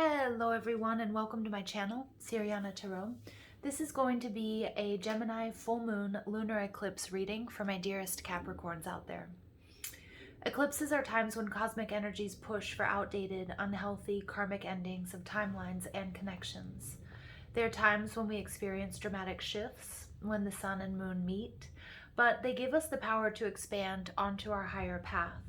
Hello everyone and welcome to my channel, Siriana Tarot. This is going to be a Gemini Full Moon Lunar Eclipse reading for my dearest Capricorns out there. Eclipses are times when cosmic energies push for outdated, unhealthy, karmic endings of timelines and connections. They are times when we experience dramatic shifts, when the sun and moon meet, but they give us the power to expand onto our higher path.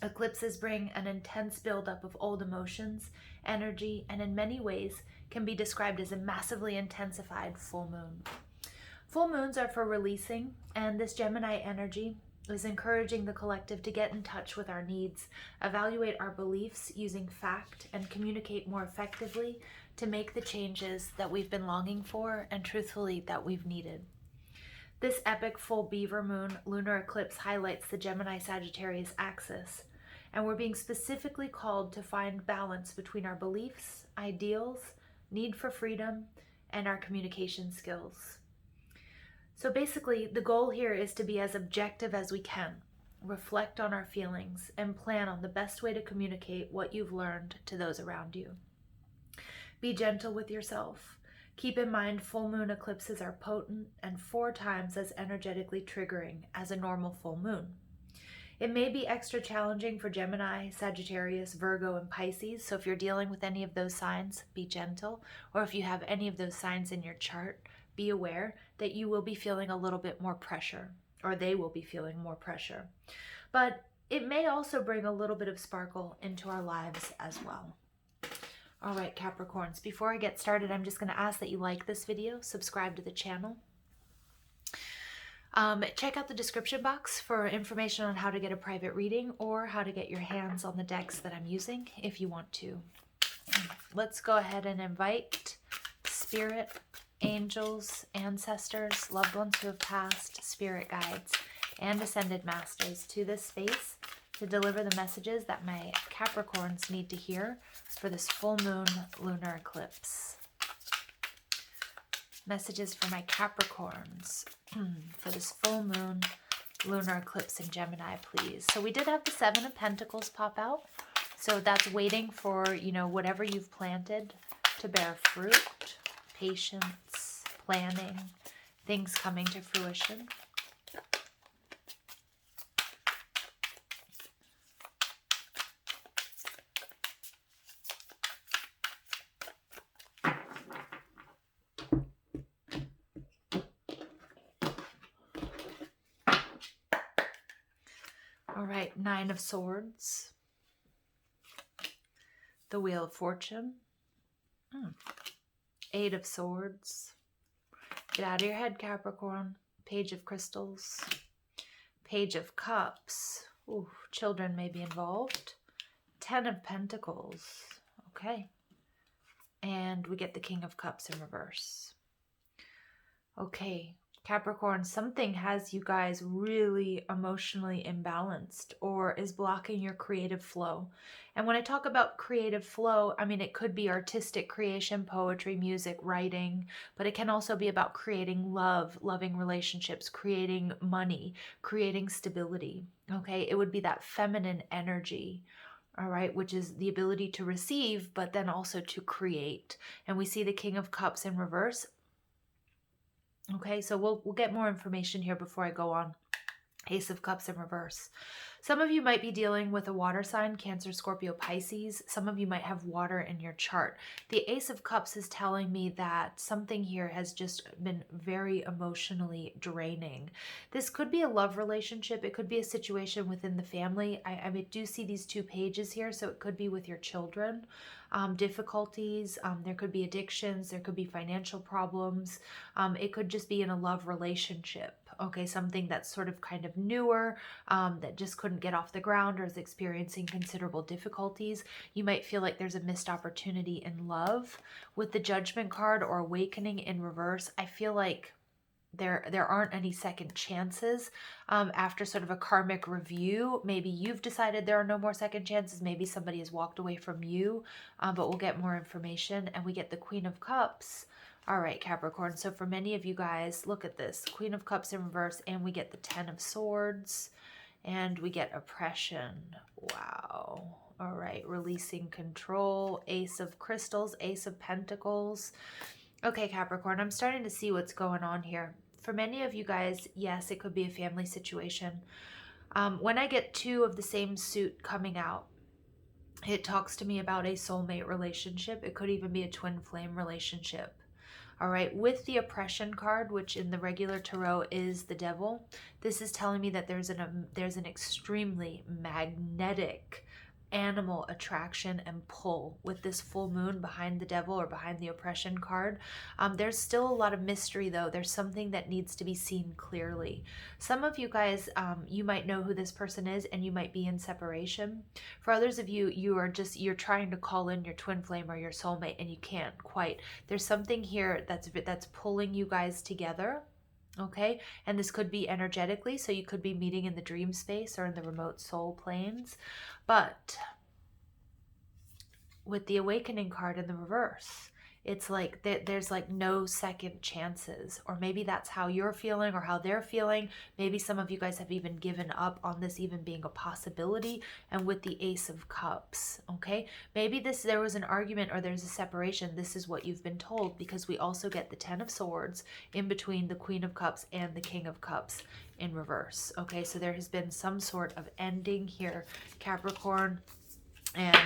Eclipses bring an intense buildup of old emotions, energy, and in many ways can be described as a massively intensified full moon. Full moons are for releasing, and this Gemini energy is encouraging the collective to get in touch with our needs, evaluate our beliefs using fact, and communicate more effectively to make the changes that we've been longing for and truthfully that we've needed. This epic full beaver moon lunar eclipse highlights the Gemini-Sagittarius axis, and we're being specifically called to find balance between our beliefs, ideals, need for freedom, and our communication skills. So basically, the goal here is to be as objective as we can, reflect on our feelings, and plan on the best way to communicate what you've learned to those around you. Be gentle with yourself. Keep in mind, full moon eclipses are potent and 4 times as energetically triggering as a normal full moon. It may be extra challenging for Gemini, Sagittarius, Virgo, and Pisces, so if you're dealing with any of those signs, be gentle. Or if you have any of those signs in your chart, be aware that you will be feeling a little bit more pressure, or they will be feeling more pressure. But it may also bring a little bit of sparkle into our lives as well. All right, Capricorns, before I get started, I'm just going to ask that you like this video, subscribe to the channel. Check out the description box for information on how to get a private reading or how to get your hands on the decks that I'm using if you want to. Let's go ahead and invite spirit, angels, ancestors, loved ones who have passed, spirit guides, and ascended masters to this space to deliver the messages that my Capricorns need to hear for this full moon lunar eclipse. Messages for my Capricorns for this full moon lunar eclipse in Gemini, please. So we did have the 7 of Pentacles pop out. So that's waiting for, whatever you've planted to bear fruit, patience, planning, things coming to fruition. All right, 9 of Swords, the Wheel of Fortune, 8 of Swords, get out of your head, Capricorn, Page of Crystals, Page of Cups, ooh, children may be involved, 10 of Pentacles, okay, and we get the King of Cups in reverse. Okay, Capricorn, something has you guys really emotionally imbalanced or is blocking your creative flow. And when I talk about creative flow, I mean, it could be artistic creation, poetry, music, writing, but it can also be about creating love, loving relationships, creating money, creating stability. Okay, it would be that feminine energy. All right, which is the ability to receive, but then also to create. And we see the King of Cups in reverse. Okay, so we'll get more information here before I go on. Ace of Cups in reverse. Some of you might be dealing with a water sign, Cancer, Scorpio, Pisces. Some of you might have water in your chart. The Ace of Cups is telling me that something here has just been very emotionally draining. This could be a love relationship. It could be a situation within the family. I do see these 2 pages here, so it could be with your children. Difficulties, there could be addictions, there could be financial problems. It could just be in a love relationship. Okay, something that's sort of kind of newer, that just couldn't get off the ground or is experiencing considerable difficulties. You might feel like there's a missed opportunity in love. With the Judgment card or Awakening in reverse, I feel like there aren't any second chances after sort of a karmic review. Maybe you've decided there are no more second chances. Maybe somebody has walked away from you, but we'll get more information. And we get the Queen of Cups. All right, Capricorn. So for many of you guys, look at this. Queen of Cups in reverse, and we get the 10 of Swords, and we get oppression. Wow. All right, releasing control, Ace of Crystals, Ace of Pentacles. Okay, Capricorn, I'm starting to see what's going on here. For many of you guys, yes, it could be a family situation. When I get two of the same suit coming out, it talks to me about a soulmate relationship. It could even be a twin flame relationship. All right, with the oppression card, which in the regular tarot is the devil, this is telling me that there's an extremely magnetic animal attraction and pull with this full moon behind the devil or behind the oppression card. There's still a lot of mystery though. There's something that needs to be seen clearly. Some of you guys, you might know who this person is and you might be in separation. For others of you, you're trying to call in your twin flame or your soulmate and you can't quite. There's something here that's pulling you guys together. Okay, and this could be energetically, so you could be meeting in the dream space or in the remote soul planes. But with the awakening card in the reverse, it's like there's like no second chances, or maybe that's how you're feeling or how they're feeling. Maybe some of you guys have even given up on this even being a possibility. And with the Ace of Cups, okay, maybe there was an argument or there's a separation. This is what you've been told, because we also get the Ten of Swords in between the Queen of Cups and the King of Cups in reverse. Okay, so there has been some sort of ending here, Capricorn, and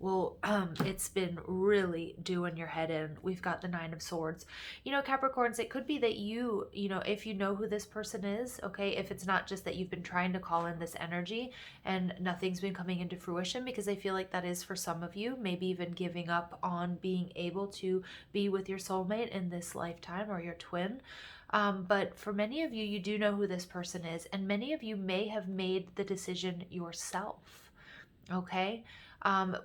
well, it's been really doing your head in. We've got the Nine of Swords. You know, Capricorns, it could be that you know, if you know who this person is, okay, if it's not just that you've been trying to call in this energy and nothing's been coming into fruition, because I feel like that is for some of you, maybe even giving up on being able to be with your soulmate in this lifetime or your twin. But for many of you, you do know who this person is, and many of you may have made the decision yourself, okay?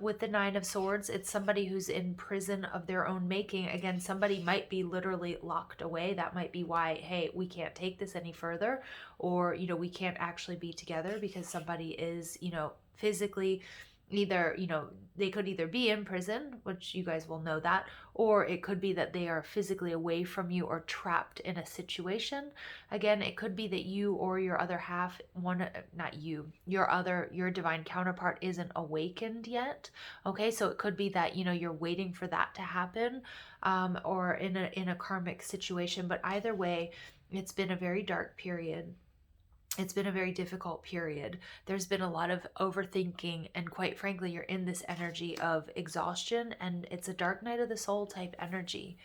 With the Nine of Swords, it's somebody who's in prison of their own making. Again, somebody might be literally locked away. That might be why, hey, we can't take this any further, or, you know, we can't actually be together because somebody is, you know, physically either, you know, they could either be in prison, which you guys will know that, or it could be that they are physically away from you or trapped in a situation. Again, it could be that you or your other half, your divine counterpart isn't awakened yet. Okay, so it could be that, you know, you're waiting for that to happen, or in a karmic situation. But either way, it's been a very dark period. It's been a very difficult period. There's been a lot of overthinking, and quite frankly, you're in this energy of exhaustion, and it's a dark night of the soul type energy.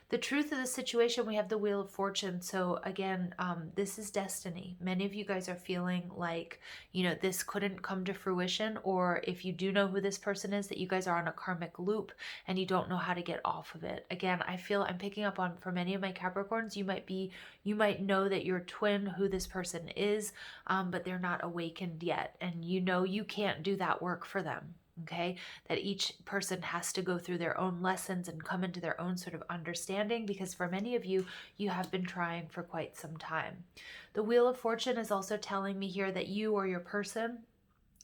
The truth of the situation, we have the Wheel of Fortune. So again, this is destiny. Many of you guys are feeling like, you know, this couldn't come to fruition, or if you do know who this person is, that you guys are on a karmic loop and you don't know how to get off of it. Again, I feel I'm picking up on, for many of my Capricorns, you might know that your twin, who this person is, but they're not awakened yet. And you know you can't do that work for them. Okay, that each person has to go through their own lessons and come into their own sort of understanding, because for many of you, you have been trying for quite some time. The Wheel of Fortune is also telling me here that you or your person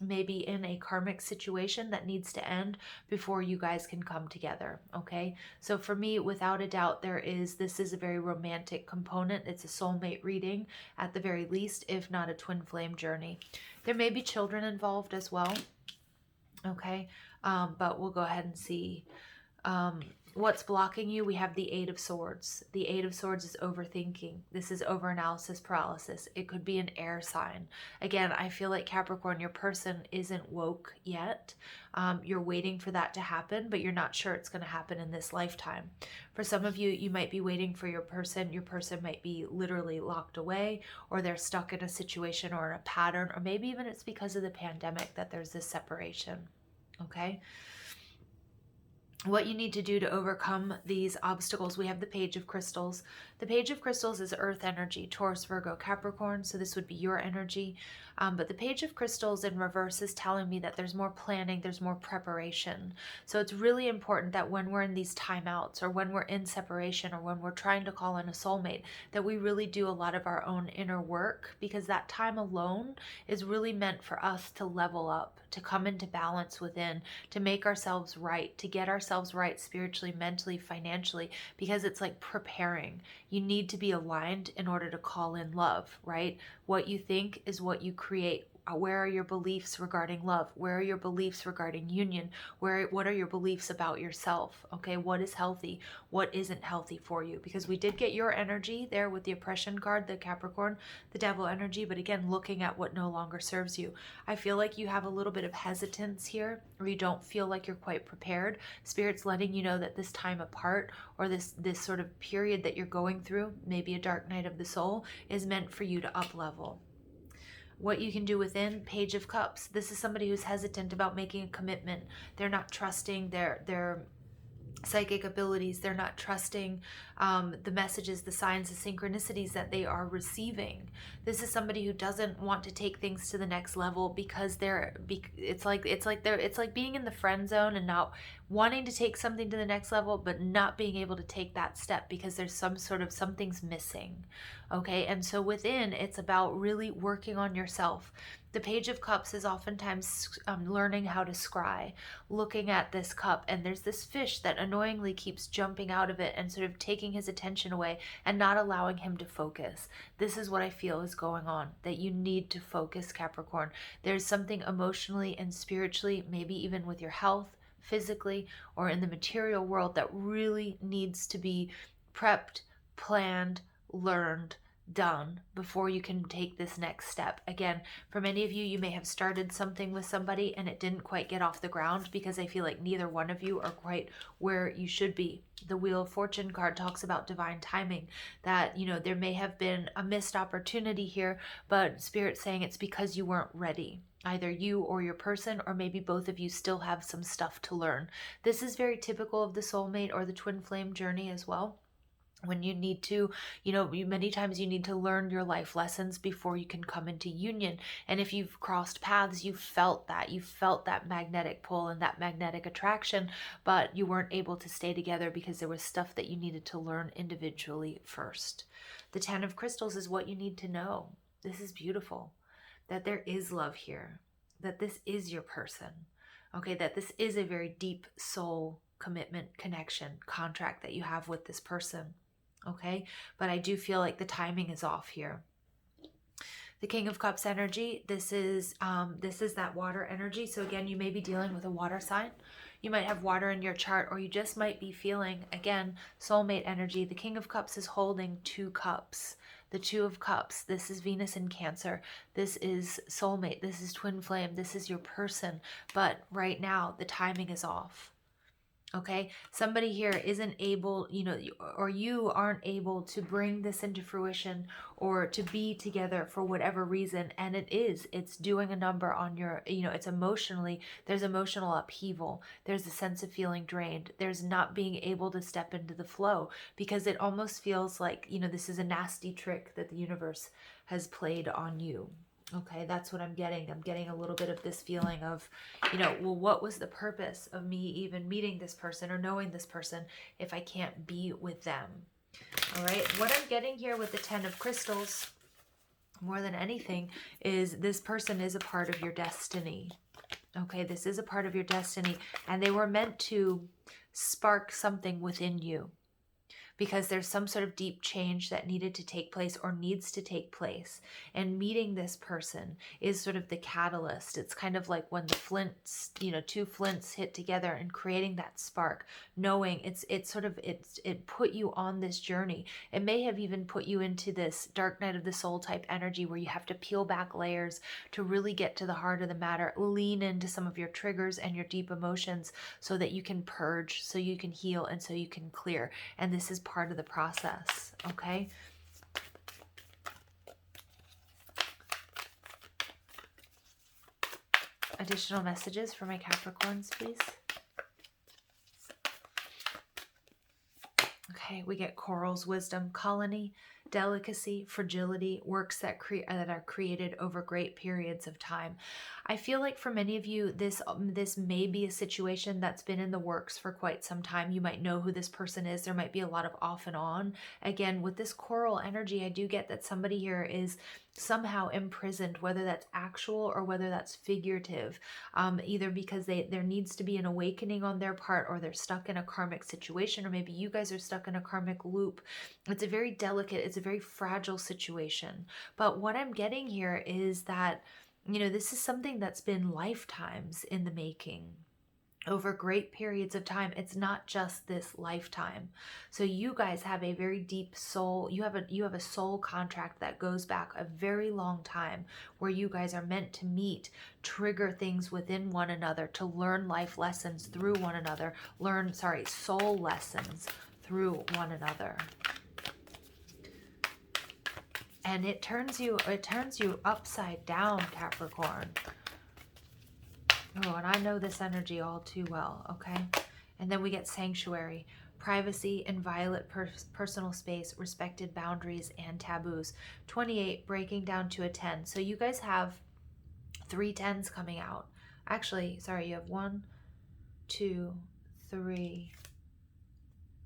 may be in a karmic situation that needs to end before you guys can come together. Okay, so for me, without a doubt, this is a very romantic component. It's a soulmate reading at the very least, if not a twin flame journey. There may be children involved as well. Okay, but we'll go ahead and see what's blocking you. We have the Eight of Swords. The Eight of Swords is overthinking. This is overanalysis paralysis. It could be an air sign. Again, I feel like Capricorn, your person isn't woke yet. You're waiting for that to happen, but you're not sure it's going to happen in this lifetime. For some of you, you might be waiting for your person. Your person might be literally locked away, or they're stuck in a situation or in a pattern, or maybe even it's because of the pandemic that there's this separation. Okay. What you need to do to overcome these obstacles, we have the Page of Crystals. The Page of Crystals is earth energy, Taurus, Virgo, Capricorn, so this would be your energy. But the Page of Crystals in reverse is telling me that there's more planning, there's more preparation. So it's really important that when we're in these timeouts, or when we're in separation, or when we're trying to call in a soulmate, that we really do a lot of our own inner work, because that time alone is really meant for us to level up, to come into balance within, to make ourselves right, to get ourselves right spiritually, mentally, financially, because it's like preparing. You need to be aligned in order to call in love, right? What you think is what you create. Where are your beliefs regarding love? Where are your beliefs regarding union? What are your beliefs about yourself? Okay, what is healthy? What isn't healthy for you? Because we did get your energy there with the oppression card, the Capricorn, the devil energy, but again, looking at what no longer serves you. I feel like you have a little bit of hesitance here, or you don't feel like you're quite prepared. Spirit's letting you know that this time apart, or this sort of period that you're going through, maybe a dark night of the soul, is meant for you to up level. What you can do within, Page of Cups. This is somebody who's hesitant about making a commitment. They're not trusting their psychic abilities. They're not trusting the messages, the signs, the synchronicities that they are receiving. This is somebody who doesn't want to take things to the next level because it's like being in the friend zone and not wanting to take something to the next level, but not being able to take that step because there's something's missing. Okay, and so within, it's about really working on yourself. The Page of Cups is oftentimes learning how to scry, looking at this cup, and there's this fish that annoyingly keeps jumping out of it and sort of taking his attention away and not allowing him to focus. This is what I feel is going on, that you need to focus, Capricorn. There's something emotionally and spiritually, maybe even with your health, physically, or in the material world that really needs to be prepped, planned, learned, done before you can take this next step. Again, for many of you, you may have started something with somebody and it didn't quite get off the ground because I feel like neither one of you are quite where you should be. The Wheel of Fortune card talks about divine timing, that, you know, there may have been a missed opportunity here, but Spirit's saying it's because you weren't ready. Either you or your person, or maybe both of you still have some stuff to learn. This is very typical of the soulmate or the twin flame journey as well. When you need to, many times you need to learn your life lessons before you can come into union. And if you've crossed paths, you felt that magnetic pull and that magnetic attraction, but you weren't able to stay together because there was stuff that you needed to learn individually first. The 10 of Crystals is what you need to know. This is beautiful, that there is love here, that this is your person, okay, that this is a very deep soul commitment, connection, contract that you have with this person. Okay, but I do feel like the timing is off here. The King of Cups energy, this is that water energy. So again, you may be dealing with a water sign. You might have water in your chart, or you just might be feeling, again, soulmate energy. The King of Cups is holding 2 cups. The 2 of Cups, this is Venus in Cancer. This is soulmate. This is twin flame. This is your person. But right now, the timing is off. Okay, somebody here isn't able, or you aren't able to bring this into fruition or to be together for whatever reason. And it's doing a number on your, it's emotionally, there's emotional upheaval. There's a sense of feeling drained. There's not being able to step into the flow because it almost feels like, this is a nasty trick that the universe has played on you. Okay, that's what I'm getting. I'm getting a little bit of this feeling of, well, what was the purpose of me even meeting this person or knowing this person if I can't be with them? All right, what I'm getting here with the 10 of Crystals, more than anything, is this person is a part of your destiny. Okay, this is a part of your destiny, and they were meant to spark something within you, because there's some sort of deep change that needed to take place or needs to take place. And meeting this person is sort of the catalyst. It's kind of like when the flints, 2 flints hit together and creating that spark, knowing it put you on this journey. It may have even put you into this dark night of the soul type energy where you have to peel back layers to really get to the heart of the matter, lean into some of your triggers and your deep emotions so that you can purge, so you can heal, and so you can clear. And this is part of the process, okay? Additional messages for my Capricorns, please. Okay, we get corals, wisdom, colony, delicacy, fragility, works that are created over great periods of time. I feel like for many of you, this may be a situation that's been in the works for quite some time. You might know who this person is. There might be a lot of off and on. Again, with this coral energy, I do get that somebody here is somehow imprisoned, whether that's actual or whether that's figurative, either because there needs to be an awakening on their part, or they're stuck in a karmic situation, or maybe you guys are stuck in a karmic loop. It's a very delicate, it's a very fragile situation. But what I'm getting here is that you know, this is something that's been lifetimes in the making, over great periods of time. It's not just this lifetime. So you guys have a very deep soul. You have a soul contract that goes back a very long time, where you guys are meant to meet, trigger things within one another, to learn life lessons through one another, soul lessons through one another. And it turns you upside down, Capricorn. Oh, and I know this energy all too well, okay? And then we get sanctuary, privacy, inviolate personal space, respected boundaries, and taboos. 28, breaking down to a 10. So you guys have 3 10s coming out. Actually, sorry, you have 1, 2, 3.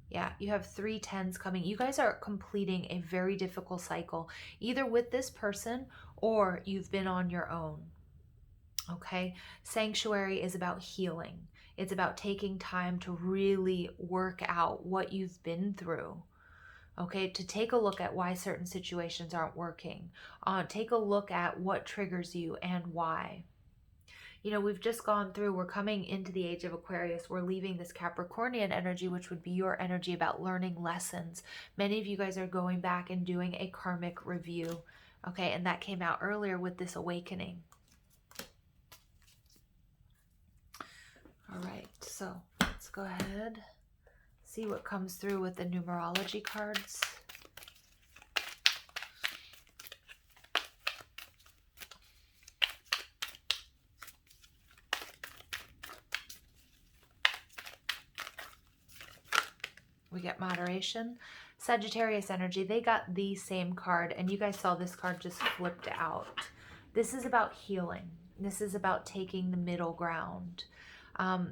Yeah, you have 3 10s coming. You guys are completing a very difficult cycle, either with this person or you've been on your own. Okay, sanctuary is about healing. It's about taking time to really work out what you've been through. Okay, to take a look at why certain situations aren't working. Take a look at what triggers you and why. You know, we've just gone through, we're coming into the age of Aquarius. We're leaving this Capricornian energy, which would be your energy about learning lessons. Many of you guys are going back and doing a karmic review. Okay, and that came out earlier with this awakening. All right, so let's go ahead, see what comes through with the numerology cards. We get moderation. Sagittarius energy, they got the same card, and you guys saw this card just flipped out. This is about healing. This is about taking the middle ground.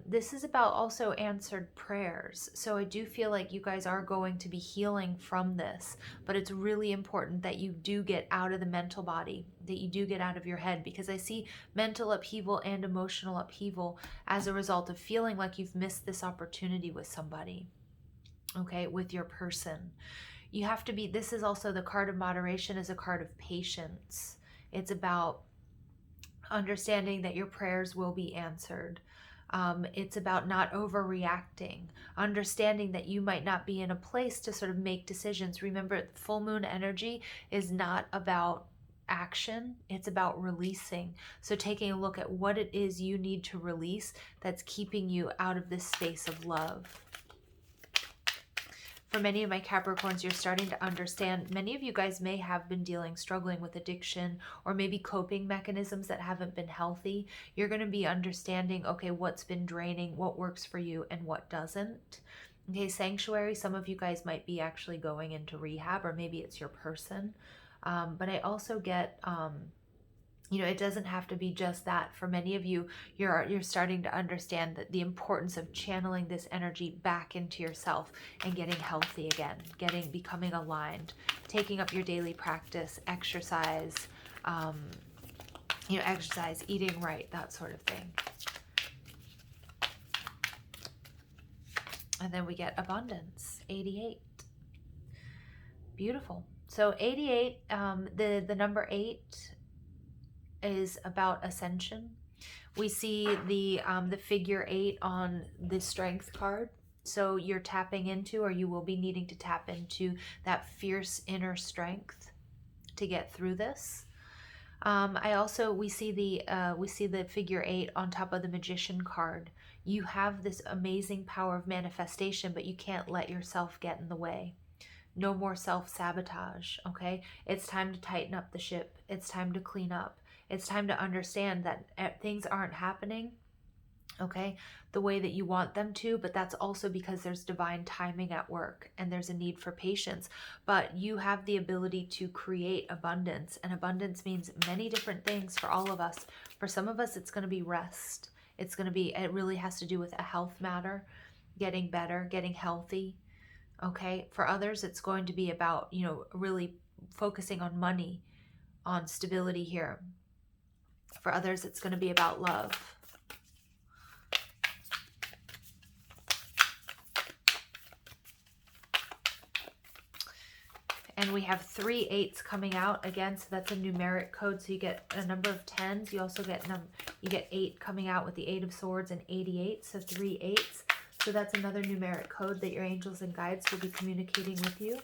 This is about also answered prayers. So I do feel like you guys are going to be healing from this, but it's really important that you do get out of the mental body, that you do get out of your head, because I see mental upheaval and emotional upheaval as a result of feeling like you've missed this opportunity with somebody, okay, with your person. You have to be, this is also the card of moderation, is a card of patience. It's about understanding that your prayers will be answered. It's about not overreacting, understanding that you might not be in a place to sort of make decisions. Remember, full moon energy is not about action, it's about releasing. So taking a look at what it is you need to release that's keeping you out of this space of love. For many of my Capricorns, you're starting to understand, many of you guys may have been struggling with addiction, or maybe coping mechanisms that haven't been healthy. You're going to be understanding, okay, what's been draining, what works for you and what doesn't. Okay, sanctuary, some of you guys might be actually going into rehab, or maybe it's your person. But I also get, you know, it doesn't have to be just that. For many of you, you're starting to understand that the importance of channeling this energy back into yourself and getting healthy again, becoming aligned, taking up your daily practice, exercise, you know, exercise, eating right, that sort of thing. And then we get abundance, 88. Beautiful. So 88, the number 8 is about ascension. We see the figure 8 on the strength card. So you're tapping into, or you will be needing to tap into, that fierce inner strength to get through this. We see the figure 8 on top of the magician card. You have this amazing power of manifestation, but you can't let yourself get in the way. No more self-sabotage, okay? It's time to tighten up the ship. It's time to clean up. It's time to understand that things aren't happening, okay, the way that you want them to, but that's also because there's divine timing at work and there's a need for patience. But you have the ability to create abundance, and abundance means many different things for all of us. For some of us, it's going to be rest. It really has to do with a health matter, getting better, getting healthy, okay? For others, it's going to be about, you know, really focusing on money, on stability here. For others, it's going to be about love. And we have 3 8s coming out again, so that's a numeric code. So you get a number of 10s. You also get 8 coming out with the 8 of Swords and 88. So 3 8s. So that's another numeric code that your angels and guides will be communicating with you.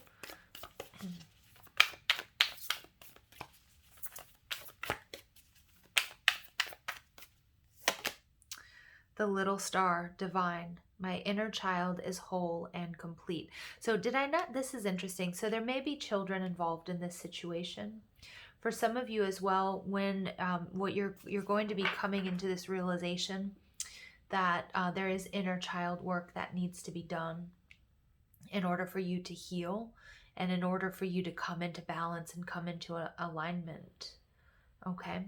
The little star, divine. My inner child is whole and complete. So did I not? This is interesting. So there may be children involved in this situation. For some of you as well, when what you're going to be coming into this realization that there is inner child work that needs to be done in order for you to heal and in order for you to come into balance and come into alignment. Okay.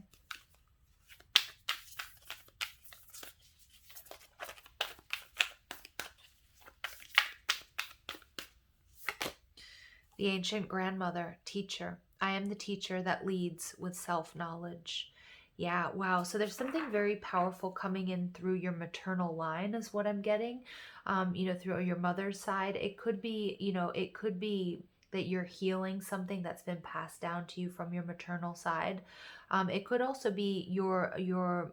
The ancient grandmother, teacher. I am the teacher that leads with self-knowledge. Yeah, wow. So there's something very powerful coming in through your maternal line is what I'm getting. Through your mother's side. It could be, it could be that you're healing something that's been passed down to you from your maternal side. It could also be your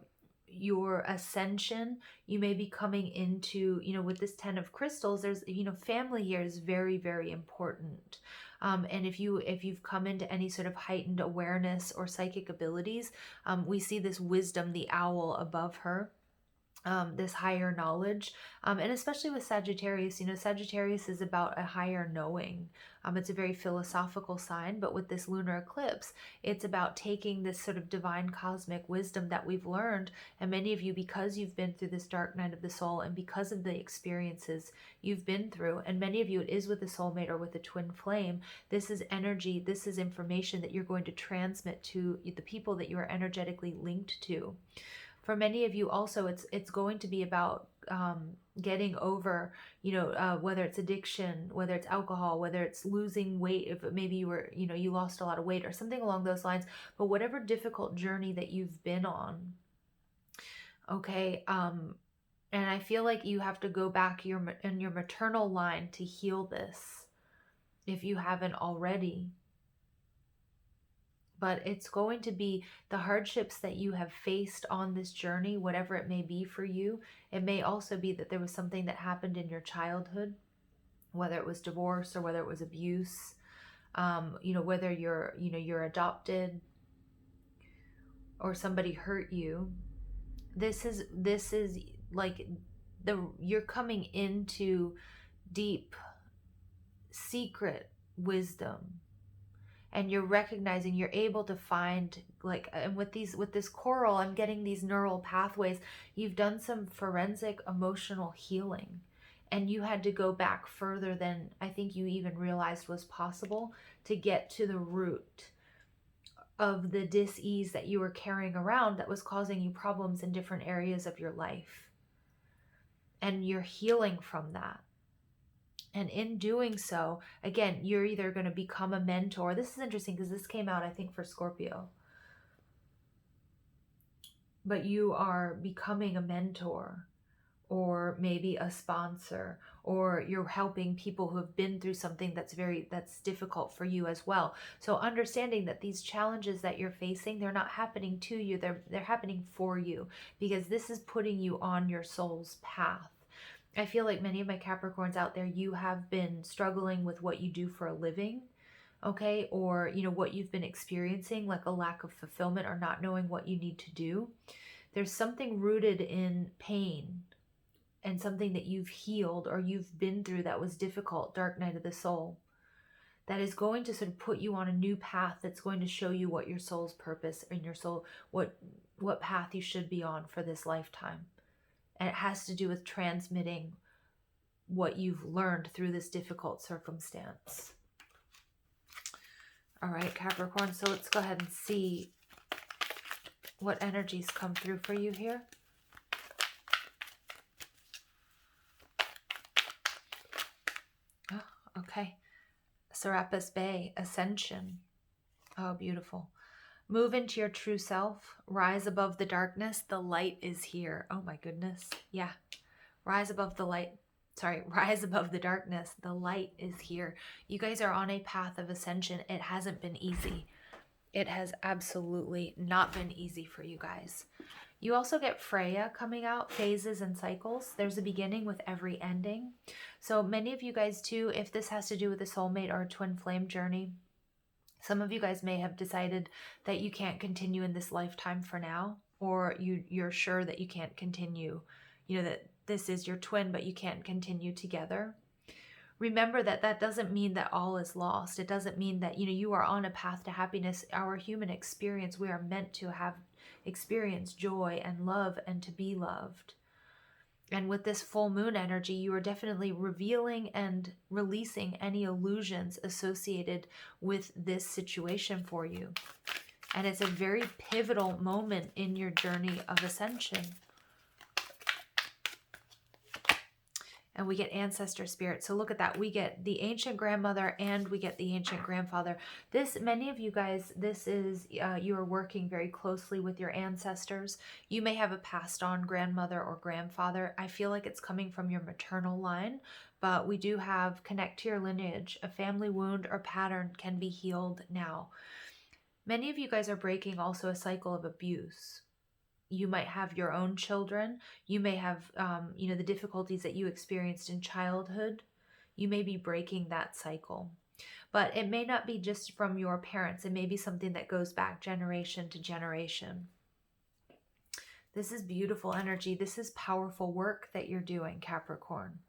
ascension. You may be coming into, with this 10 of crystals, there's, family here is very, very important. And if you've come into any sort of heightened awareness or psychic abilities, we see this wisdom, the owl above her. This higher knowledge, and especially with Sagittarius, Sagittarius is about a higher knowing. It's a very philosophical sign, but with this lunar eclipse, it's about taking this sort of divine cosmic wisdom that we've learned, and many of you, because you've been through this dark night of the soul, and because of the experiences you've been through, and many of you it is with a soulmate or with a twin flame, this is energy, this is information that you're going to transmit to the people that you are energetically linked to. For many of you also, it's going to be about getting over, whether it's addiction, whether it's alcohol, whether it's losing weight, if maybe you were, you lost a lot of weight or something along those lines, but whatever difficult journey that you've been on, okay, and I feel like you have to go back in your maternal line to heal this, if you haven't already. But it's going to be the hardships that you have faced on this journey, whatever it may be for you. It may also be that there was something that happened in your childhood, whether it was divorce or whether it was abuse, whether you're adopted or somebody hurt you. This is like you're coming into deep, secret wisdom. And you're recognizing, you're able to find, and with this coral, I'm getting these neural pathways. You've done some forensic emotional healing, and you had to go back further than I think you even realized was possible to get to the root of the dis-ease that you were carrying around that was causing you problems in different areas of your life. And you're healing from that. And in doing so, again, you're either going to become a mentor. This is interesting because this came out, I think, for Scorpio. But you are becoming a mentor, or maybe a sponsor, or you're helping people who have been through something that's difficult for you as well. So understanding that these challenges that you're facing, they're not happening to you, they're happening for you, because this is putting you on your soul's path. I feel like many of my Capricorns out there, you have been struggling with what you do for a living, okay? Or, what you've been experiencing, like a lack of fulfillment or not knowing what you need to do. There's something rooted in pain and something that you've healed or you've been through that was difficult, dark night of the soul, that is going to sort of put you on a new path that's going to show you what your soul's purpose and your soul, what path you should be on for this lifetime. And it has to do with transmitting what you've learned through this difficult circumstance. All right, Capricorn, so let's go ahead and see what energies come through for you here. Oh, okay. Serapis Bay, Ascension. Oh, beautiful. Move into your true self. Rise above the darkness. The light is here. Oh my goodness. Yeah. Rise above the light. rise above the darkness. The light is here. You guys are on a path of ascension. It hasn't been easy. It has absolutely not been easy for you guys. You also get Freya coming out, phases and cycles. There's a beginning with every ending. So many of you guys too, if this has to do with a soulmate or a twin flame journey, some of you guys may have decided that you can't continue in this lifetime for now, or you're sure that you can't continue, that this is your twin, but you can't continue together. Remember that that doesn't mean that all is lost. It doesn't mean that, you are on a path to happiness. Our human experience, we are meant to have experience joy and love and to be loved. And with this full moon energy, you are definitely revealing and releasing any illusions associated with this situation for you. And it's a very pivotal moment in your journey of ascension. And we get ancestor spirit. So look at that. We get the ancient grandmother and we get the ancient grandfather. Many of you guys, this is, you are working very closely with your ancestors. You may have a passed on grandmother or grandfather. I feel like it's coming from your maternal line, but we do have connect to your lineage. A family wound or pattern can be healed now. Many of you guys are breaking also a cycle of abuse. You might have your own children. You may have, the difficulties that you experienced in childhood. You may be breaking that cycle. But it may not be just from your parents. It may be something that goes back generation to generation. This is beautiful energy. This is powerful work that you're doing, Capricorn.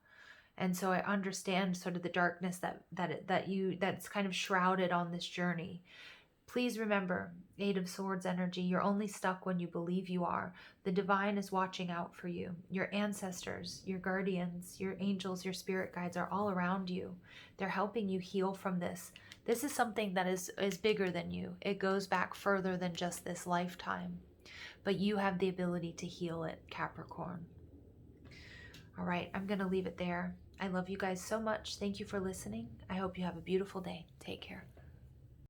And so I understand sort of the darkness that's kind of shrouded on this journey. Please remember, Eight of Swords energy, you're only stuck when you believe you are. The divine is watching out for you. Your ancestors, your guardians, your angels, your spirit guides are all around you. They're helping you heal from this. This is something that is bigger than you. It goes back further than just this lifetime. But you have the ability to heal it, Capricorn. All right, I'm going to leave it there. I love you guys so much. Thank you for listening. I hope you have a beautiful day. Take care.